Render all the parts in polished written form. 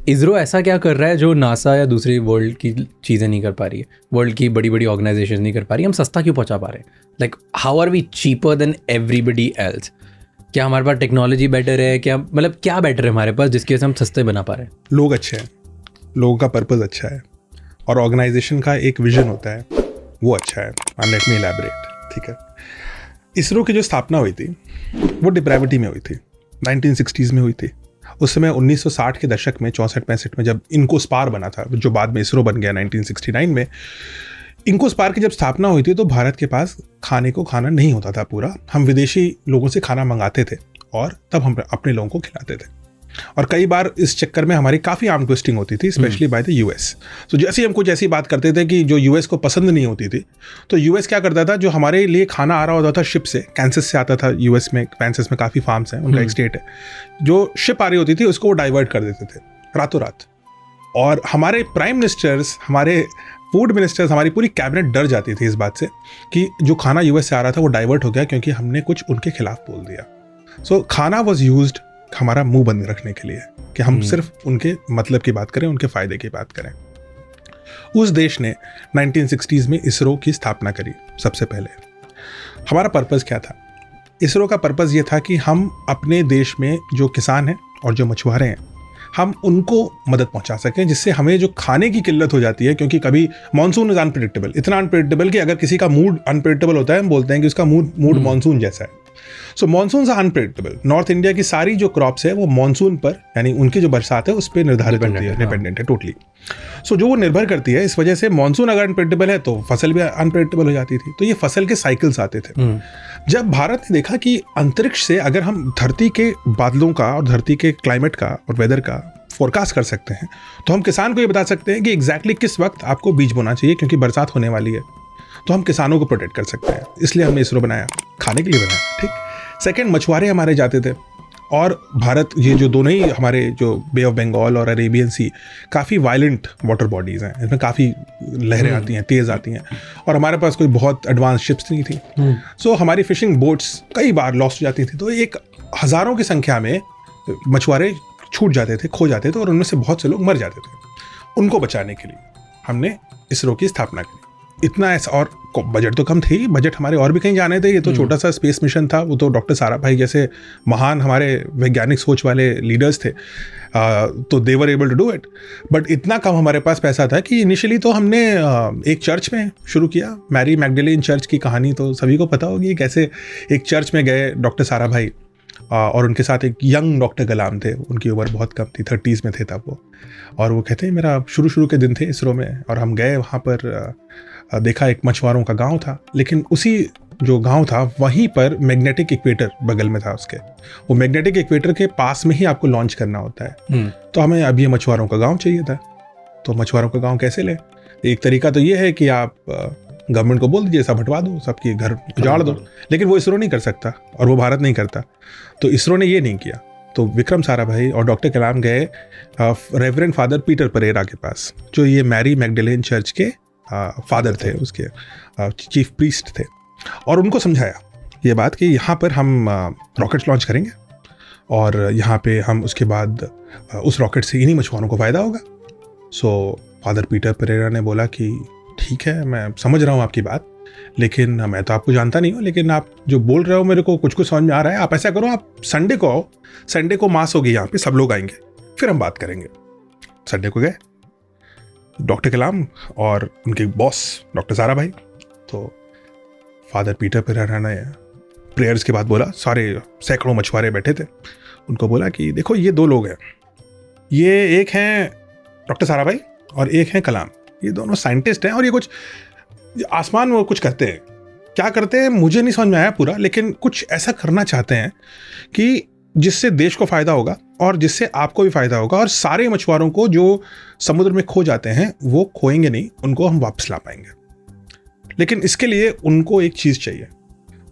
इसरो ऐसा क्या कर रहा है जो नासा या दूसरी वर्ल्ड की चीज़ें नहीं कर पा रही है, वर्ल्ड की बड़ी बड़ी ऑर्गेनाइजेशन नहीं कर पा रही, हम सस्ता क्यों पहुंचा पा रहे हैं? Like how are we cheaper than everybody else? क्या हमारे पास टेक्नोलॉजी बेटर है? क्या मतलब क्या बेटर है हमारे पास जिसकी वजह से हम सस्ते बना पा रहे हैं? लोग अच्छे हैं, लोगों का पर्पज़ अच्छा है और ऑर्गेनाइजेशन का एक विजन होता है, वो अच्छा है। लेट मी इलैबोरेट, ठीक है। इसरो की जो स्थापना हुई थी वो डिप्राविटी में हुई थी, 1960s में हुई थी। उस समय 1960 के दशक में 64-65 में जब इनकोस्पार बना था, जो बाद में इसरो बन गया 1969 में, इनकोस्पार की जब स्थापना हुई थी तो भारत के पास खाने को खाना नहीं होता था पूरा। हम विदेशी लोगों से खाना मंगाते थे और तब हम अपने लोगों को खिलाते थे, और कई बार इस चक्कर में हमारी काफ़ी आर्म ट्विस्टिंग होती थी, स्पेशली बाय द यूएस। तो जैसे ही हम कुछ ऐसी बात करते थे कि जो यूएस को पसंद नहीं होती थी, तो यूएस क्या करता था, जो हमारे लिए खाना आ रहा होता था शिप से, कैंसस से आता था, यूएस में कैंसस में काफ़ी फार्म्स हैं, उनका एक स्टेट है, जो शिप आ रही होती थी उसको वो डाइवर्ट कर देते थे रातों रात। और हमारे प्राइम मिनिस्टर्स, हमारे फूड मिनिस्टर्स, हमारी पूरी कैबिनेट डर जाती थी इस बात से कि जो खाना यूएस से आ रहा था वो डाइवर्ट हो गया क्योंकि हमने कुछ उनके खिलाफ बोल दिया। सो खाना वॉज यूज्ड हमारा मुंह बंद रखने के लिए कि हम सिर्फ उनके मतलब की बात करें, उनके फायदे की बात करें। उस देश ने 1960s में इसरो की स्थापना करी। सबसे पहले हमारा पर्पस क्या था? इसरो का पर्पस ये था कि हम अपने देश में जो किसान हैं और जो मछुआरे हैं, हम उनको मदद पहुंचा सकें, जिससे हमें जो खाने की किल्लत हो जाती है, क्योंकि कभी मॉनसून इज अनप्रेडिक्टेबल, इतना अनप्रेडिक्टेबल कि अगर किसी का मूड अनप्रेडिक्टेबल होता है, हम बोलते हैं कि उसका मूड मॉनसून जैसा है। सो मॉनसून अनप्रेडिक्टेबल। नॉर्थ इंडिया की सारी जो क्रॉप्स है वो मॉनसून पर, यानी उनकी जो बरसात है उस पर निर्धारित होती है, डिपेंडेंट है टोटली। सो जो वो निर्भर करती है, इस वजह से मॉनसून अगर अनप्रेडिक्टेबल है तो फसल भी अनप्रेडिक्टेबल हो जाती थी। तो ये फसल के साइकिल्स आते थे। जब भारत ने देखा कि अंतरिक्ष से अगर हम धरती के बादलों का और धरती के क्लाइमेट का और वेदर का फोरकास्ट कर सकते हैं, तो हम किसान को ये बता सकते हैं कि एग्जैक्टली किस वक्त आपको बीज बोना चाहिए, क्योंकि बरसात होने वाली है। तो हम किसानों को प्रोटेक्ट कर सकते हैं, इसलिए हमने इसरो बनाया, खाने के लिए बनाया, ठीक। सेकंड, मछुआरे हमारे जाते थे, और भारत, ये जो दोनों ही हमारे जो बे ऑफ बंगाल और अरेबियन सी, काफ़ी वायलेंट वाटर बॉडीज़ हैं, इसमें काफ़ी लहरें आती हैं, तेज़ आती हैं, और हमारे पास कोई बहुत एडवांस शिप्स नहीं थी। सो हमारी फिशिंग बोट्स कई बार लॉस्ट हो जाती थी। तो एक हज़ारों की संख्या में मछुआरे छूट जाते थे, खो जाते थे, और उनमें से बहुत से लोग मर जाते थे। उनको बचाने के लिए हमने इसरो की स्थापना की। इतना ऐसा, और बजट तो कम थी, बजट हमारे और भी कहीं जाने थे। ये तो छोटा सा स्पेस मिशन था, वो तो डॉक्टर साराभाई जैसे महान हमारे वैज्ञानिक सोच वाले लीडर्स थे, तो they were able to do it. But इतना कम हमारे पास पैसा था कि इनिशियली तो हमने एक चर्च में शुरू किया। मैरी मैगडलेन चर्च की कहानी तो सभी को पता होगी, कैसे एक चर्च में गए डॉक्टर साराभाई, और उनके साथ एक यंग डॉक्टर कलाम थे, उनकी उम्र बहुत कम थी, 30s में थे तब वो। और वो कहते हैं मेरा शुरू के दिन थे इसरो में, और हम गए वहाँ पर, देखा एक मछुआरों का गांव था, लेकिन उसी जो गांव था वहीं पर मैग्नेटिक इक्वेटर बगल में था उसके। वो मैग्नेटिक इक्वेटर के पास में ही आपको लॉन्च करना होता है। तो हमें अब ये मछुआरों का गांव चाहिए था। तो मछुआरों का गांव कैसे ले? एक तरीका तो ये है कि आप गवर्नमेंट को बोल दीजिए, सब हटवा दो, सबके घर उजाड़ दो, लेकिन वो इसरो नहीं कर सकता, और वो भारत नहीं करता। तो इसरो ने ये नहीं किया। तो विक्रम साराभाई और डॉक्टर कलाम गए रेवरेंड फादर पीटर परेरा के पास, जो ये मैरी मैगडलेन चर्च के फादर थे, उसके चीफ प्रीस्ट थे, और उनको समझाया ये बात कि यहाँ पर हम रॉकेट लॉन्च करेंगे, और यहाँ पे हम उसके बाद उस रॉकेट से इन्हीं मछुआरों को फ़ायदा होगा। सो फादर पीटर परेरा ने बोला कि ठीक है, मैं समझ रहा हूँ आपकी बात, लेकिन मैं तो आपको जानता नहीं हूँ, लेकिन आप जो बोल रहे हो मेरे को कुछ समझ में आ रहा है। आप ऐसा करो, आप संडे को आओ, संडे को मास होगी यहाँ पे, सब लोग आएंगे, फिर हम बात करेंगे। संडे को गए डॉक्टर कलाम और उनके बॉस डॉक्टर साराभाई। तो फादर पीटर परेरा ने प्रेयर्स के बाद बोला, सारे सैकड़ों मछुआरे बैठे थे, उनको बोला कि देखो ये दो लोग हैं, ये एक हैं डॉक्टर साराभाई और एक हैं कलाम। ये दोनों साइंटिस्ट हैं, और ये कुछ आसमान में कुछ करते हैं। क्या करते हैं मुझे नहीं समझ में आया पूरा, लेकिन कुछ ऐसा करना चाहते हैं कि जिससे देश को फ़ायदा होगा और जिससे आपको भी फ़ायदा होगा, और सारे मछुआरों को जो समुद्र में खो जाते हैं वो खोएंगे नहीं, उनको हम वापस ला पाएंगे। लेकिन इसके लिए उनको एक चीज़ चाहिए,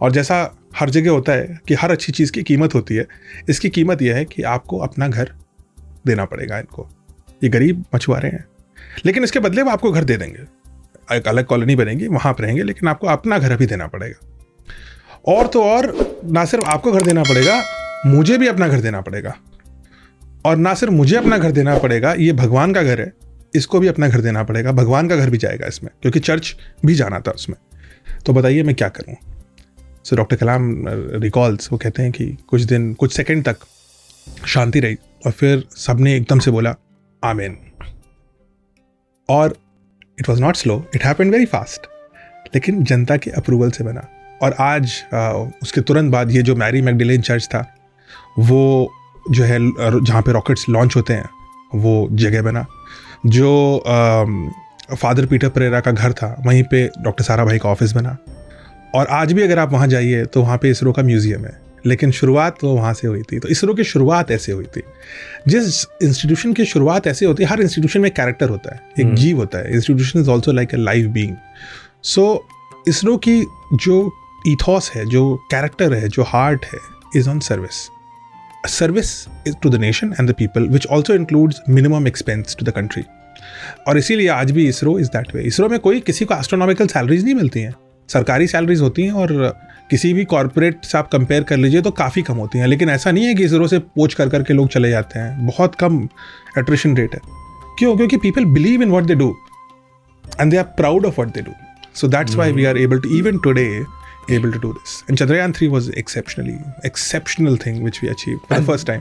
और जैसा हर जगह होता है कि हर अच्छी चीज़ की कीमत होती है, इसकी कीमत यह है कि आपको अपना घर देना पड़ेगा इनको। ये गरीब मछुआरे हैं, लेकिन इसके बदले वो आपको घर दे देंगे, एक अलग कॉलोनी बनेगी, वहाँ पर रहेंगे, लेकिन आपको अपना घर भी देना पड़ेगा। और तो और ना सिर्फ आपको घर देना पड़ेगा, मुझे भी अपना घर देना पड़ेगा। और ना सिर्फ मुझे अपना घर देना पड़ेगा, ये भगवान का घर है, इसको भी अपना घर देना पड़ेगा, भगवान का घर भी जाएगा इसमें, क्योंकि चर्च भी जाना था उसमें। तो बताइए मैं क्या करूं? सो डॉक्टर कलाम रिकॉल्स, वो कहते हैं कि कुछ सेकंड तक शांति रही और फिर सबने एकदम से बोला आमीन। और it was not slow, it happened very fast, लेकिन जनता के अप्रूवल से बना। और आज उसके तुरंत बाद ये जो मैरी मैगडलेन चर्च था, वो जो है जहाँ पे रॉकेट्स लॉन्च होते हैं, वो जगह बना। जो फादर पीटर परेरा का घर था, वहीं पे डॉक्टर साराभाई का ऑफिस बना। और आज भी अगर आप वहाँ जाइए तो वहाँ पे इसरो का म्यूज़ियम है, लेकिन शुरुआत तो वहाँ से हुई थी। तो इसरो की शुरुआत ऐसे हुई थी। जिस इंस्टीट्यूशन की शुरुआत ऐसे होती है, हर इंस्टीट्यूशन में कैरेक्टर होता है, एक जीव होता है। Institution is also like a live being. So ISRO की जो ईथॉस है, जो कैरेक्टर है, जो हार्ट है, is on service. Service to the nation and the people, which also includes minimum expense to the country. और इसीलिए आज भी ISRO is that way. ISRO में कोई किसी को एस्ट्रोनॉमिकल सैलरीज नहीं मिलती हैं, सरकारी सैलरीज होती हैं, और किसी भी कॉर्पोरेट से आप कंपेयर कर लीजिए तो काफ़ी कम होती हैं। लेकिन ऐसा नहीं है कि इसरो से पोच कर करके लोग चले जाते हैं, बहुत कम एट्रिशन रेट है। क्यों? क्योंकि people believe in what they do and they are proud of what they do. So that's why we are able to even today able to do this. And Chandrayaan 3 was exceptional thing which we achieved for the first time.